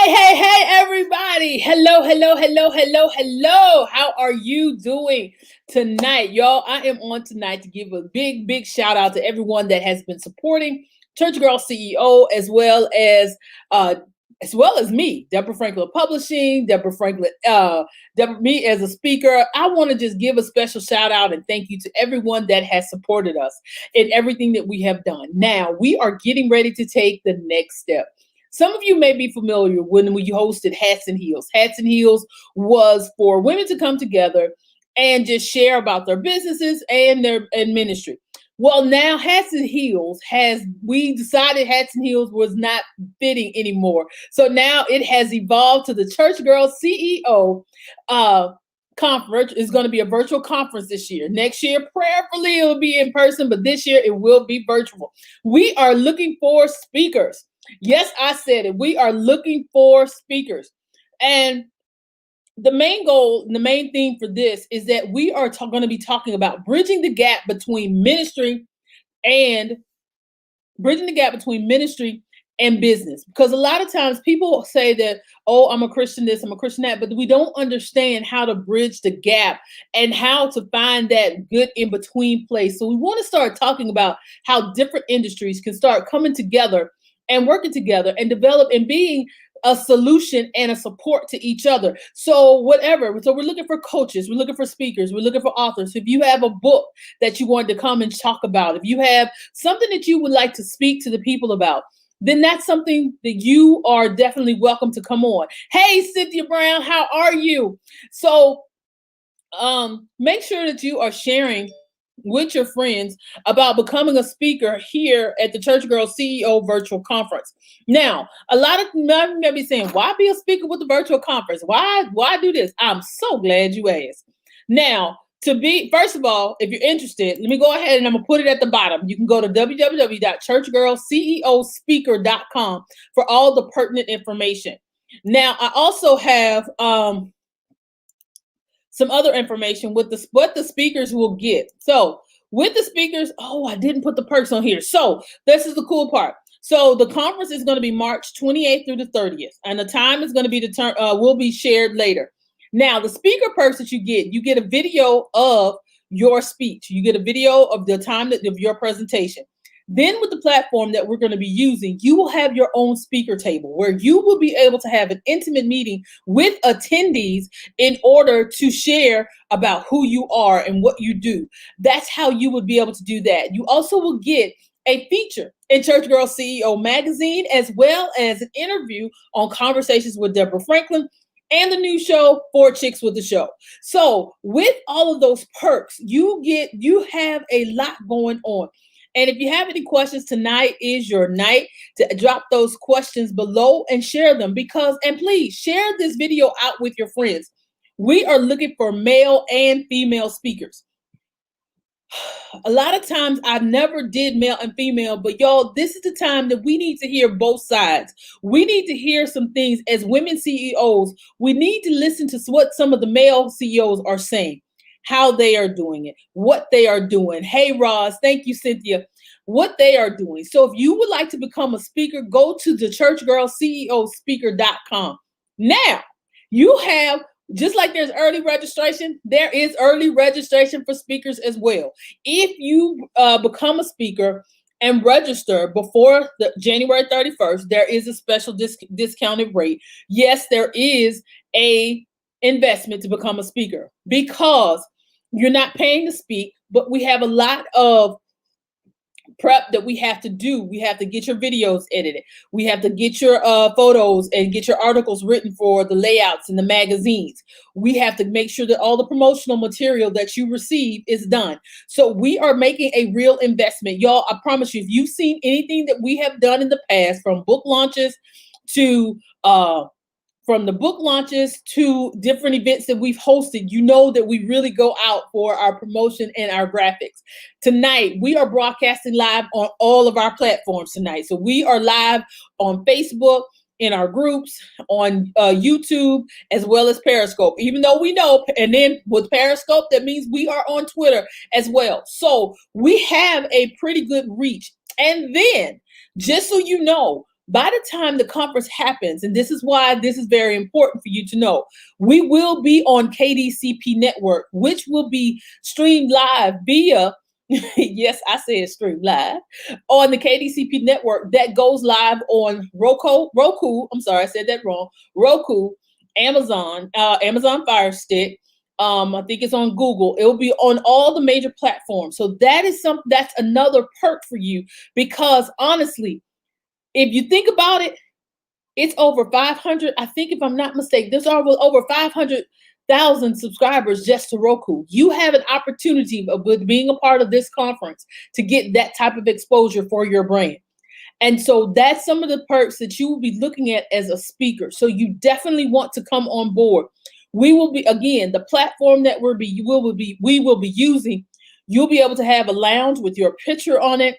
Hey, everybody. Hello. How are you doing tonight? Y'all, I am on tonight to give a big shout out to everyone that has been supporting Church Girl CEO as well as me, Deborah Franklin Publishing, Deborah Franklin, me as a speaker. I want to just give a special shout out and thank you to everyone that has supported us in everything that we have done. Now, we are getting ready to take the next step. Some of you may be familiar when we hosted Hats and Heels. Hats and Heels was for women to come together and just share about their businesses and their ministry. Well, now we decided Hats and Heels was not fitting anymore. So now it has evolved to the Church Girl CEO conference. Is going to be a virtual conference this year. Next year, prayerfully, it will be in person, but this year it will be virtual. We are looking for speakers. Yes, I said it. We are looking for speakers. And the main goal, the main theme for this is that we are going to be talking about bridging the gap between ministry and business. Because a lot of times people say that, oh, I'm a Christian this, I'm a Christian that, but we don't understand how to bridge the gap and how to find that good in between place. So we want to start talking about how different industries can start coming together and working together and develop and being a solution and a support to each other. So we're looking for coaches, we're looking for speakers, we're looking for authors. If you have a book that you want to come and talk about, if you have something that you would like to speak to the people about, then that's something that you are definitely welcome to come on. Hey, Cynthia Brown, how are you? So make sure that you are sharing with your friends about becoming a speaker here at the Church Girl CEO virtual conference. Now, a lot of you may be saying, why be a speaker with the virtual conference? Why do this? I'm so glad you asked. Now, first of all, if you're interested, let me go ahead and I'm going to put it at the bottom. You can go to www.churchgirlceospeaker.com for all the pertinent information. Now, I also have some other information with what the speakers will get. So with the speakers, I didn't put the perks on here. So this is the cool part. So the conference is going to be March 28th through the 30th, and the time is going to be will be shared later. Now, the speaker perks that you get a video of your speech. You get a video of the time of your presentation. Then with the platform that we're going to be using, you will have your own speaker table where you will be able to have an intimate meeting with attendees in order to share about who you are and what you do. That's how you would be able to do that. You also will get a feature in Church Girl CEO magazine, as well as an interview on Conversations with Deborah Franklin and the new show, 4 Chicks with the Show. So with all of those perks, you have a lot going on. And if you have any questions, tonight is your night to drop those questions below and share them and please share this video out with your friends. We are looking for male and female speakers. A lot of times I never did male and female, but y'all, this is the time that we need to hear both sides. We need to hear some things as women CEOs. We need to listen to what some of the male CEOs are saying, how they are doing it, what they are doing. Hey, Roz, thank you, Cynthia, what they are doing. So if you would like to become a speaker, go to the churchgirlceospeaker.com. Now, you have, just like there's early registration, there is early registration for speakers as well. If you become a speaker and register before January 31st, there is a special discounted rate. Yes, there is a investment to become a speaker because you're not paying to speak, but we have a lot of prep that we have to do. We have to get your videos edited. We have to get your photos and get your articles written for the layouts in the magazines. We have to make sure that all the promotional material that you receive is done. So we are making a real investment. Y'all, I promise you, if you've seen anything that we have done in the past, from book launches to different events that we've hosted, you know that we really go out for our promotion and our graphics. Tonight, we are broadcasting live on all of our platforms tonight. So we are live on Facebook, in our groups, on YouTube, as well as Periscope. Even though we know, and then with Periscope, that means we are on Twitter as well. So we have a pretty good reach. And then, just so you know, By the time the conference happens, and this is why this is very important for you to know, we will be on KDCP Network, which will be streamed live via, yes, I said stream live, on the KDCP Network that goes live on Roku, I'm sorry, I said that wrong, Roku, Amazon Fire Stick, I think it's on Google. It will be on all the major platforms. So that's another perk for you, because honestly, if you think about it, it's over 500. I think if I'm not mistaken, there's over 500,000 subscribers just to Roku. You have an opportunity with being a part of this conference to get that type of exposure for your brand. And so that's some of the perks that you will be looking at as a speaker. So you definitely want to come on board. We will be, again, the platform that we will be using. You'll be able to have a lounge with your picture on it.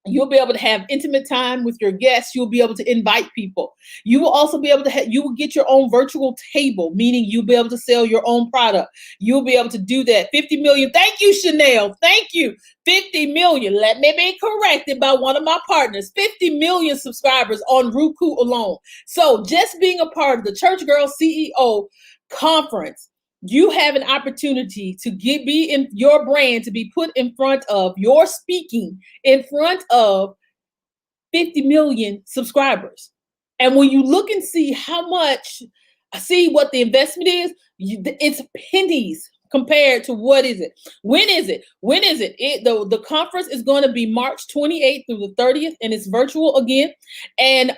You'll be able to have intimate time with your guests. You'll be able to invite people. You will also be able to you will get your own virtual table, meaning you'll be able to sell your own product. You'll be able to do that. 50 million. Thank you, Chanel. Thank you. 50 million. Let me be corrected by one of my partners. 50 million subscribers on Roku alone. So just being a part of the Church Girl CEO conference, you have an opportunity to be in your brand, to be put in front of, your speaking in front of 50 million subscribers. And when you look and see what the investment is, it's pennies compared to what is it? When is it? The conference is going to be March 28th through the 30th, and it's virtual again. And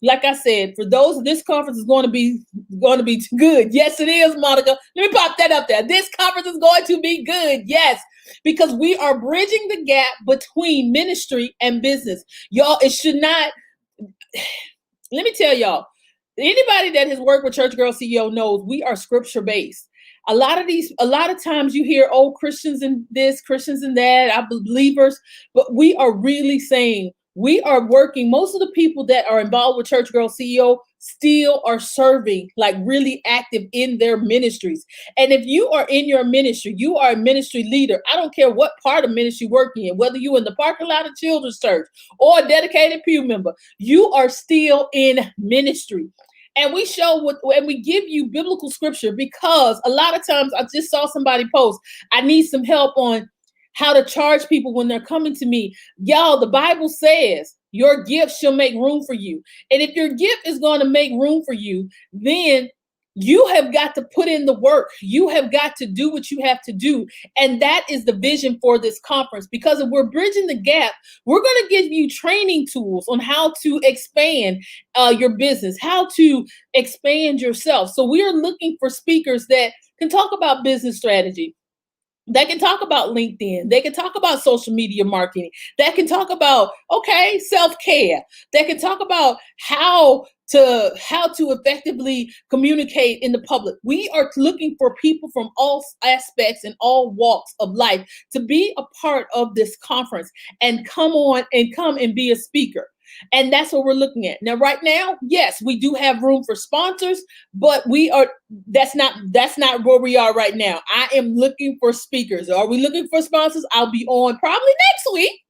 like I said, for those, this conference is going to be good. Yes, it is, Monica. Let me pop that up there. This conference is going to be good. Yes, because we are bridging the gap between ministry and business. Y'all, it should not. Let me tell y'all, anybody that has worked with Church Girl CEO knows we are scripture based. A lot of times you hear, oh, Christians in this, Christians in that, I believers, but we are really saying we are working. Most of the people that are involved with Church Girl CEO still are serving, like really active in their ministries. And if you are in your ministry, you are a ministry leader. I don't care what part of ministry you're working in, whether you're in the parking lot of Children's Church or a dedicated pew member, you are still in ministry. And we give you biblical scripture, because a lot of times I just saw somebody post, I need some help on how to charge people when they're coming to me. Y'all, the Bible says your gift shall make room for you. And if your gift is going to make room for you, then you have got to put in the work. You have got to do what you have to do. And that is the vision for this conference, because if we're bridging the gap, we're going to give you training tools on how to expand your business, how to expand yourself. So we are looking for speakers that can talk about business strategy. They can talk about LinkedIn. They can talk about social media marketing. They can talk about, self-care. They can talk about how to effectively communicate in the public. We are looking for people from all aspects and all walks of life to be a part of this conference and come and be a speaker. And that's what we're looking at. Now, right now, yes, we do have room for sponsors, but that's not where we are right now. I am looking for speakers. Are we looking for sponsors? I'll be on probably next week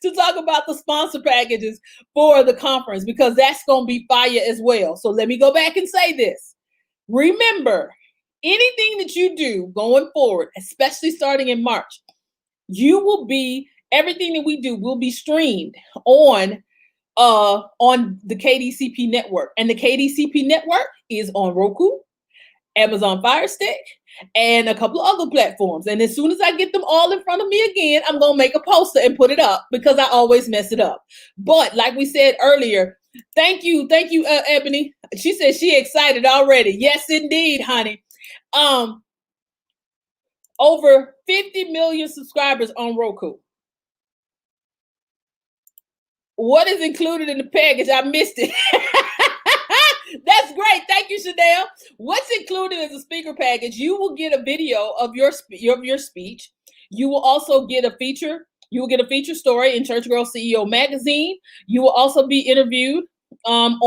to talk about the sponsor packages for the conference, because that's going to be fire as well. So let me go back and say this. Remember, anything that you do going forward, especially starting in March, everything that we do will be streamed on the KDCP network. And the KDCP network is on Roku, Amazon Fire Stick, and a couple of other platforms. And as soon as I get them all in front of me again, I'm going to make a poster and put it up, because I always mess it up. But like we said earlier, thank you, Ebony. She said she excited already. Yes, indeed, honey. Over 50 million subscribers on Roku. What is included in the package? I missed it. That's great. Thank you, Chanel. What's included as a speaker package? You will get a video of your speech. You will also get a feature. You will get a feature story in Church Girl CEO magazine. You will also be interviewed on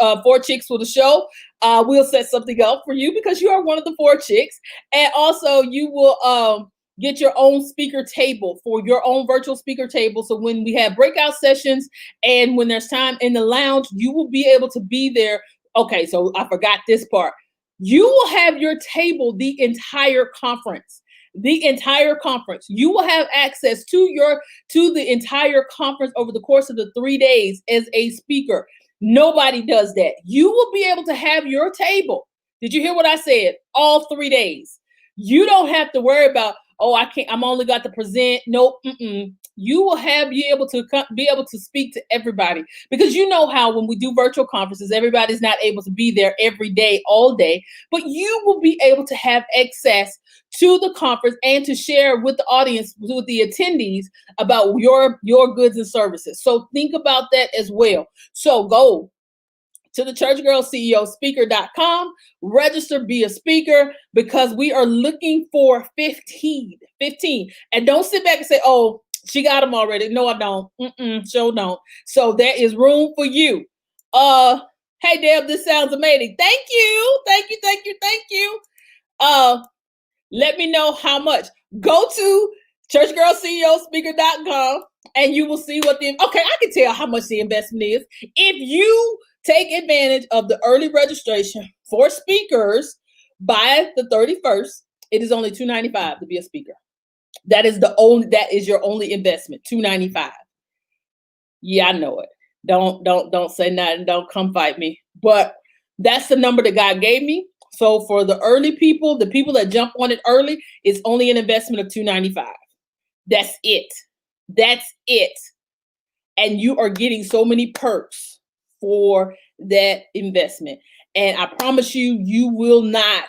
4 Chicks with a Show. We'll set something up for you because you are one of the 4 chicks. And also you will get your own speaker table for your own virtual speaker table. So when we have breakout sessions and when there's time in the lounge, you will be able to be there. Okay, so I forgot this part. You will have your table the entire conference. The entire conference. You will have access to the entire conference over the course of the 3 days as a speaker. Nobody does that. You will be able to have your table. Did you hear what I said? All 3 days. You don't have to worry about, oh, I can't, I'm only got to present. Nope. You will be able to speak to everybody, because you know how when we do virtual conferences, everybody's not able to be there every day, all day, but you will be able to have access to the conference and to share with the audience, with the attendees, about your goods and services. So think about that as well. So go to the churchgirlceospeaker.com, register, be a speaker, because we are looking for 15. And don't sit back and say, oh, she got them already. No, I don't. Sure don't. So there is room for you. Hey, Deb, this sounds amazing. Thank you. Let me know how much. Go to churchgirlceospeaker.com and you will see okay, I can tell how much the investment is. If you take advantage of the early registration for speakers by the 31st, it is only $295 to be a speaker. That is your only investment, $295. Yeah, I know it. Don't say nothing. Don't come fight me. But that's the number that God gave me. So for the early people, the people that jump on it early, it's only an investment of $295. That's it. And you are getting so many perks for that investment. And I promise you, you will not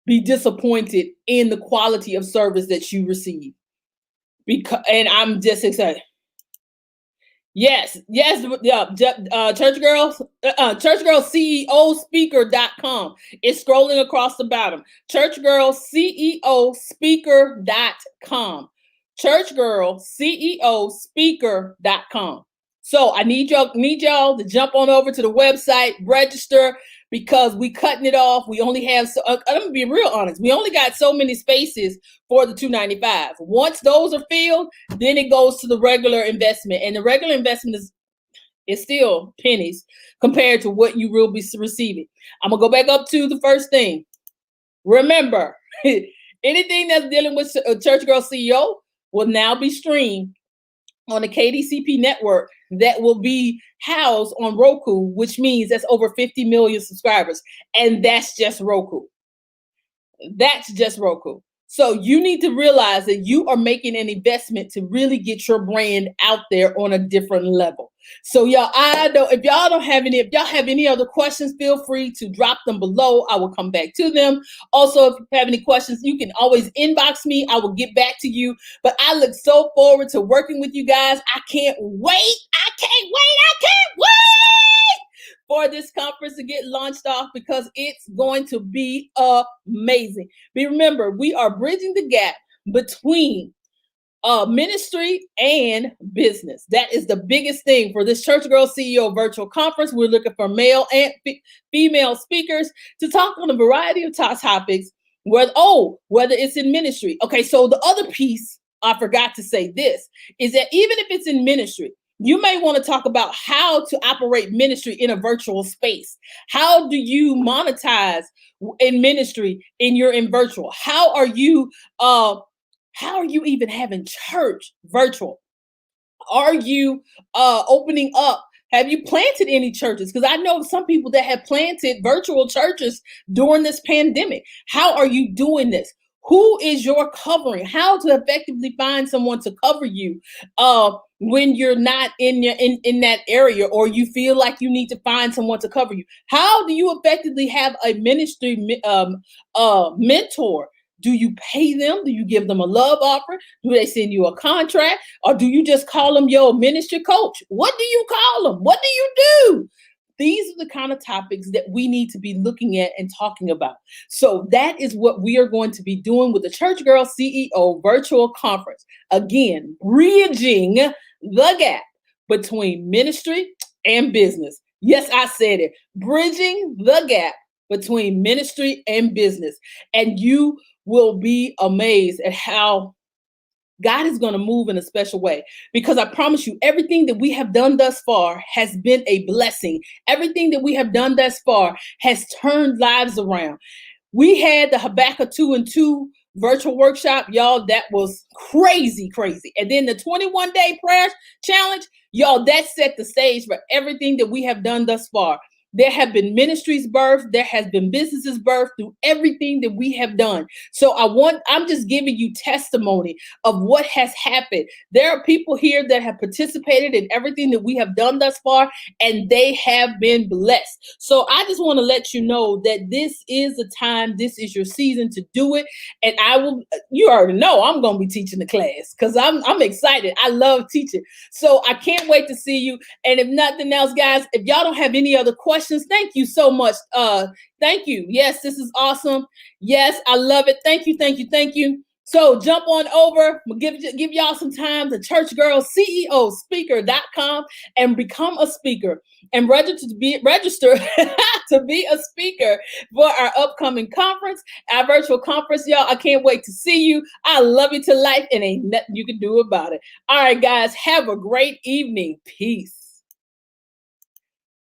be disappointed in the quality of service that you receive. And I'm just excited. Yes, yeah. churchgirlceospeaker.com. It's scrolling across the bottom. churchgirlceospeaker.com. churchgirlceospeaker.com. So I need y'all to jump on over to the website, register, because we cutting it off. We only have, I'm gonna be real honest, we only got so many spaces for the $295. Once those are filled, then it goes to the regular investment, and the regular investment is still pennies compared to what you will be receiving. I'm gonna go back up to the first thing. Remember, anything that's dealing with Church Girl CEO will now be streamed on the KDCP network that will be housed on Roku, which means that's over 50 million subscribers. And that's just Roku. So you need to realize that you are making an investment to really get your brand out there on a different level. So y'all, if y'all have any other questions, feel free to drop them below. I will come back to them. Also, if you have any questions, you can always inbox me. I will get back to you. But I look so forward to working with you guys. I can't wait for this conference to get launched off, because it's going to be amazing. But remember, we are bridging the gap between ministry and business. That is the biggest thing for this Church Girl CEO virtual conference. We're looking for male and female speakers to talk on a variety of topics, whether it's in ministry. Okay, so the other piece, I forgot to say this, is that even if it's in ministry, you may want to talk about how to operate ministry in a virtual space. How do you monetize in ministry in virtual? How are you even having church virtual? Are you opening up? Have you planted any churches? Because I know some people that have planted virtual churches during this pandemic. How are you doing this? Who is your covering? How to effectively find someone to cover you when you're not in that area, or you feel like you need to find someone to cover you? How do you effectively have a ministry mentor? Do you pay them? Do you give them a love offer? Do they send you a contract? Or do you just call them your ministry coach? What do you call them? What do you do? These are the kind of topics that we need to be looking at and talking about. So that is what we are going to be doing with the Church Girl CEO virtual conference. Again, bridging the gap between ministry and business. Yes, I said it. Bridging the gap between ministry and business. And you will be amazed at how God is going to move in a special way, because I promise you, everything that we have done thus far has been a blessing. Everything that we have done thus far has turned lives around. We had the Habakkuk 2 and 2 virtual workshop, y'all. That was crazy, crazy. And then the 21-day prayer challenge, y'all, that set the stage for everything that we have done thus far. There have been ministries birthed, there has been businesses birthed through everything that we have done. So I'm just giving you testimony of what has happened. There are people here that have participated in everything that we have done thus far, and they have been blessed. So I just want to let you know that this is the time, this is your season to do it. And you already know I'm going to be teaching the class because I'm excited. I love teaching. So I can't wait to see you. And if nothing else, guys, if y'all don't have any other questions, thank you so much. Thank you. Yes, this is awesome. Yes, I love it. Thank you, thank you, thank you. So jump on over, give y'all some time to churchgirlceospeaker.com and become a speaker and register to be a speaker for our upcoming conference, our virtual conference, y'all. I can't wait to see you. I love you to life and ain't nothing you can do about it. All right, guys, have a great evening. Peace.